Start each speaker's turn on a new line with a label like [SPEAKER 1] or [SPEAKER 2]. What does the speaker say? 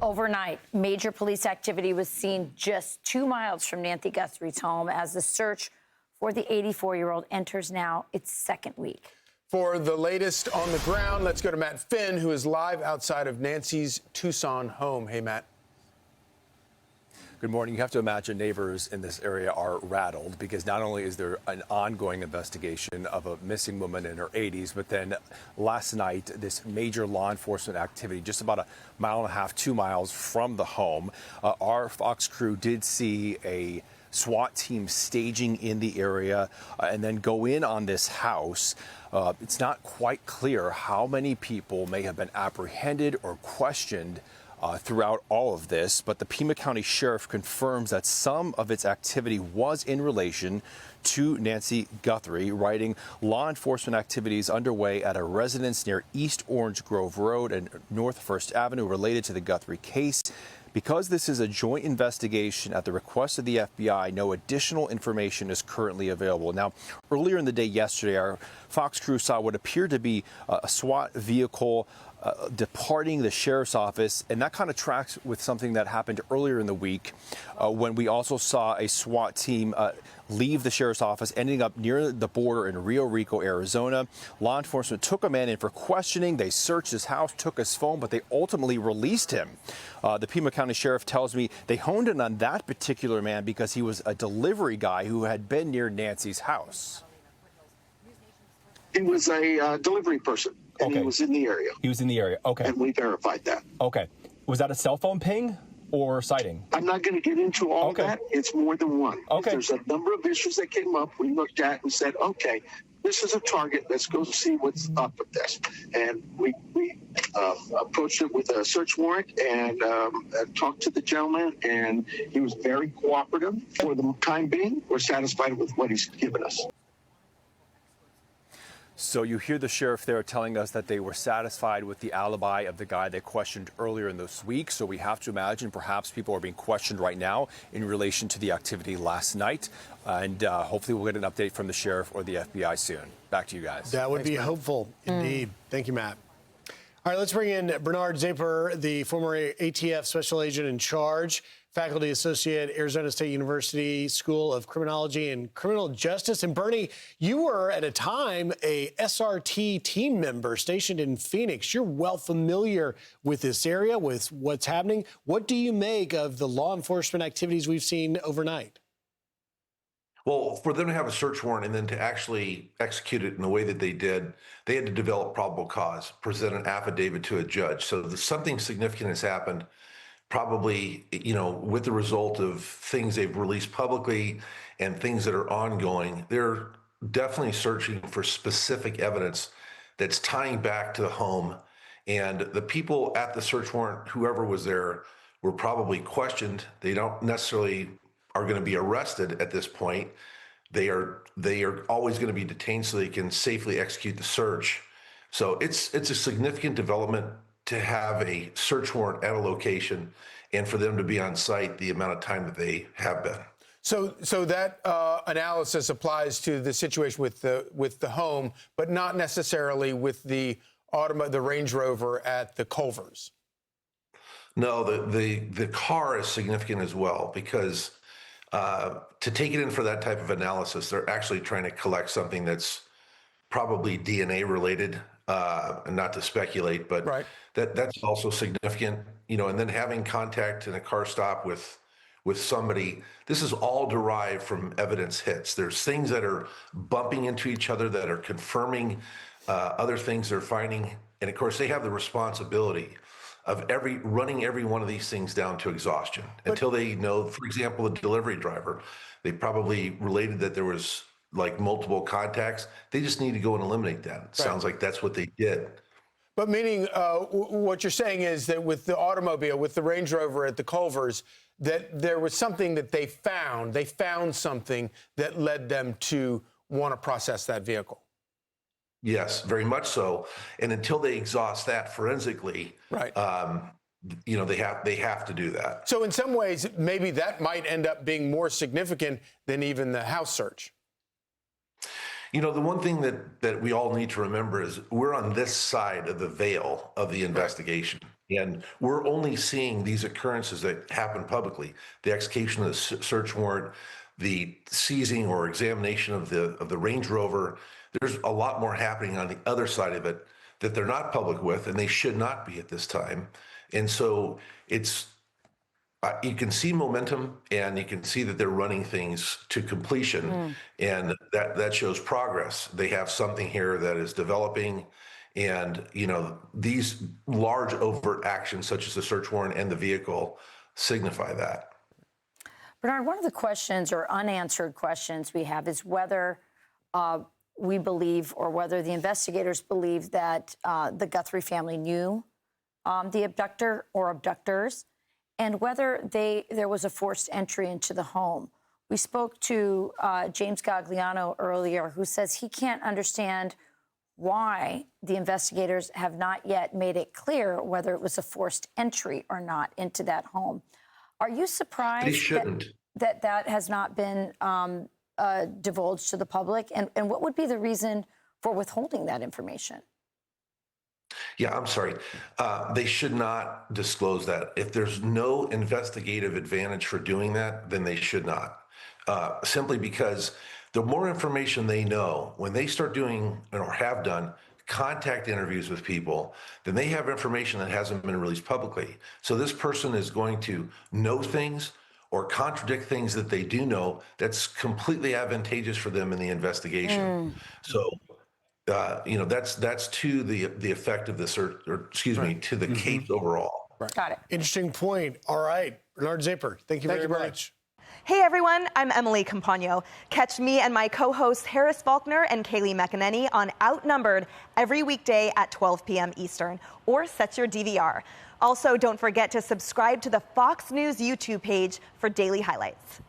[SPEAKER 1] Overnight, major police activity was seen just 2 miles from Nancy Guthrie's home as the search for the 84-year-old enters now its second week.
[SPEAKER 2] For the latest on the ground, let's go to Matt Finn, who is live outside of Nancy's Tucson home. Hey, Matt.
[SPEAKER 3] Good morning. You have to imagine neighbors in this area are rattled because not only is there an ongoing investigation of a missing woman in her 80s, but then last night, this major law enforcement activity just about 1.5 miles, 2 miles from the home. Our Fox crew did see a SWAT team staging in the area and then go in on this house. It's not quite clear how many people may have been apprehended or questioned throughout all of this, but the Pima County Sheriff confirms that some of its activity was in relation to Nancy Guthrie, writing law enforcement activities underway at a residence near East Orange Grove Road and North First Avenue related to the Guthrie case. Because this is a joint investigation at the request of the FBI, no additional information is currently available. Now, earlier in the day yesterday, our Fox crew saw what appeared to be a SWAT vehicle departing the sheriff's office, and that kind of tracks with something that happened earlier in the week when we also saw a SWAT team leave the sheriff's office, ending up near the border in Rio Rico, Arizona. Law enforcement took a man in for questioning. They searched his house, took his phone, but they ultimately released him. The Pima County Sheriff tells me they honed in on that particular man because he was a delivery guy who had been near Nancy's house.
[SPEAKER 4] He was a delivery person, and he was in the area.
[SPEAKER 3] He was in the area. Okay.
[SPEAKER 4] And we verified that.
[SPEAKER 3] Okay. Was that a cell phone ping or sighting?
[SPEAKER 4] I'm not going to get into all that. It's more than one.
[SPEAKER 3] Okay.
[SPEAKER 4] There's a number of issues that came up. We looked at and said, okay, this is a target. Let's go see what's up with this. And we approached it with a search warrant and talked to the gentleman, and he was very cooperative. For the time being, we're satisfied with what he's given us.
[SPEAKER 3] So you hear the sheriff there telling us that they were satisfied with the alibi of the guy they questioned earlier in this week. So we have to imagine perhaps people are being questioned right now in relation to the activity last night. And hopefully we'll get an update from the sheriff or the FBI soon. Back to you guys.
[SPEAKER 2] That would be hopeful, indeed. Thank you, Matt. All right, let's bring in Bernard Zaper, the former ATF special agent in charge, faculty associate, Arizona State University School of Criminology and Criminal Justice. And Bernie, you were at a time a SRT team member stationed in Phoenix. You're well familiar with this area, with what's happening. What do you make of the law enforcement activities we've seen overnight?
[SPEAKER 5] Well, for them to have a search warrant and then to actually execute it in the way that they did, they had to develop probable cause, present an affidavit to a judge. So something significant has happened, probably, with the result of things they've released publicly and things that are ongoing. They're definitely searching for specific evidence that's tying back to the home. And the people at the search warrant, whoever was there, were probably questioned. They don't necessarily are going to be arrested at this point. They are always going to be detained so they can safely execute the search. So it's a significant development to have a search warrant at a location and for them to be on site the amount of time that they have been.
[SPEAKER 2] So that analysis applies to the situation with the home, but not necessarily with the Range Rover at the Culvers.
[SPEAKER 5] No, the car is significant as well because to take it in for that type of analysis, they're actually trying to collect something that's probably DNA related, and not to speculate, but
[SPEAKER 2] right.
[SPEAKER 5] That's also significant, and then having contact in a car stop with somebody, this is all derived from evidence hits. There's things that are bumping into each other that are confirming other things they're finding. And of course, they have the responsibility of running every one of these things down to exhaustion until they know, for example, the delivery driver, they probably related that there was like multiple contacts. They just need to go and eliminate that. It sounds like that's what they did.
[SPEAKER 2] But meaning what you're saying is that with the automobile, with the Range Rover at the Culvers, that there was something that they found something that led them to want to process that vehicle.
[SPEAKER 5] Yes, very much so. And until they exhaust that forensically,
[SPEAKER 2] right.
[SPEAKER 5] They have to do that.
[SPEAKER 2] So in some ways, maybe that might end up being more significant than even the house search.
[SPEAKER 5] The one thing that we all need to remember is we're on this side of the veil of the investigation. And we're only seeing these occurrences that happen publicly: the execution of the search warrant, the seizing or examination of the Range Rover. There's a lot more happening on the other side of it that they're not public with, and they should not be at this time. And so it's you can see momentum, and you can see that they're running things to completion, and that shows progress. They have something here that is developing, and these large overt actions, such as the search warrant and the vehicle, signify that.
[SPEAKER 1] Bernard, one of the questions or unanswered questions we have is whether we believe, or whether the investigators believe, that the Guthrie family knew the abductor or abductors, and whether there was a forced entry into the home. We spoke to James Gagliano earlier, who says he can't understand why the investigators have not yet made it clear whether it was a forced entry or not into that home. Are you surprised
[SPEAKER 5] They shouldn't.
[SPEAKER 1] that has not been divulged to the public? And what would be the reason for withholding that information?
[SPEAKER 5] Yeah, I'm sorry. They should not disclose that. If there's no investigative advantage for doing that, then they should not. Simply because the more information they know, when they start doing or have done contact interviews with people, then they have information that hasn't been released publicly. So this person is going to know things or contradict things that they do know that's completely advantageous for them in the investigation. So that's to the effect of the search, or excuse me, to the case overall.
[SPEAKER 1] Got it.
[SPEAKER 2] Interesting point. All right, Bernard Zapper, thank you very much.
[SPEAKER 6] Hey everyone, I'm Emily Campagno. Catch me and my co-hosts Harris Faulkner and Kaylee McEnany on Outnumbered every weekday at 12 p.m. Eastern, or set your DVR. Also, don't forget to subscribe to the Fox News YouTube page for daily highlights.